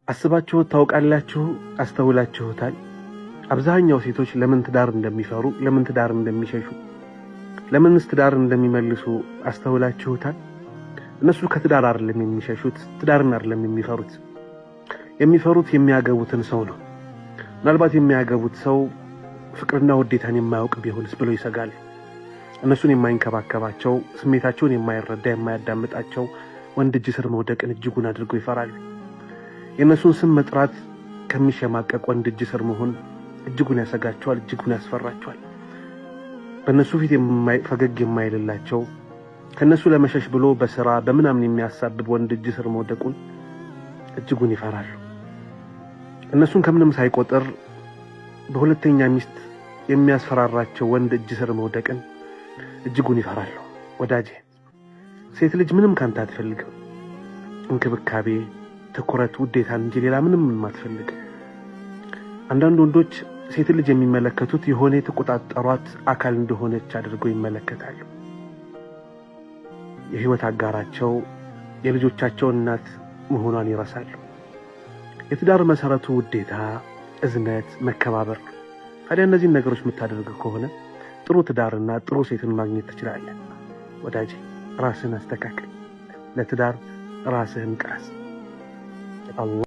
አስባችሁት ታውቃላችሁ? አስተውላችሁታል? አብዛኛው ሴቶች ለምን ትዳር እንደሚፈሩ፣ ለምን ትዳር እንደሚሸሹ፣ ለምንስ ትዳር እንደሚመልሱ አስተውላችሁታል? እነሱ ከትዳር አይደለም የሚሸሹት፣ ትዳርን አይደለም የሚፈሩት። የሚፈሩት የሚያገቡትን ሰው ነው። ምናልባት የሚያገቡት ሰው ፍቅርና ውዴታን የማያውቅ ቢሆንስ ብለው ይሰጋሉ። እነሱን የማይንከባከባቸው፣ ስሜታቸውን የማይረዳ የማያዳምጣቸው ወንድ እጅ ስር መውደቅን እጅጉን አድርገው ይፈራሉ። የእነሱን ስም መጥራት ከሚሸማቀቅ ወንድ እጅ ስር መሆን እጅጉን ያሰጋቸዋል፣ እጅጉን ያስፈራቸዋል። በእነሱ ፊት ፈገግ የማይልላቸው፣ ከእነሱ ለመሸሽ ብሎ በስራ በምናምን የሚያሳብብ ወንድ እጅ ስር መውደቁን እጅጉን ይፈራሉ። እነሱን ከምንም ሳይቆጥር በሁለተኛ ሚስት የሚያስፈራራቸው ወንድ እጅ ስር መውደቅን እጅጉን ይፈራሉ። ወዳጄ፣ ሴት ልጅ ምንም ካንተ አትፈልግም። እንክብካቤ፣ ትኩረት፣ ውዴታን እንጂ ሌላ ምንም አትፈልግም። አንዳንድ ወንዶች ሴት ልጅ የሚመለከቱት የሆነ የተቆጣጠሯት አካል እንደሆነች አድርገው ይመለከታሉ። የህይወት አጋራቸው፣ የልጆቻቸው እናት መሆኗን ይረሳሉ። የትዳር መሰረቱ ውዴታ፣ እዝነት፣ መከባበር ነው። ታዲያ እነዚህን ነገሮች የምታደርግ ከሆነ ጥሩ ትዳርና ጥሩ ሴትን ማግኘት ትችላለህ። ወዳጄ፣ ራስህን አስተካክል። ለትዳር ራስህን ቅረስ። አላህ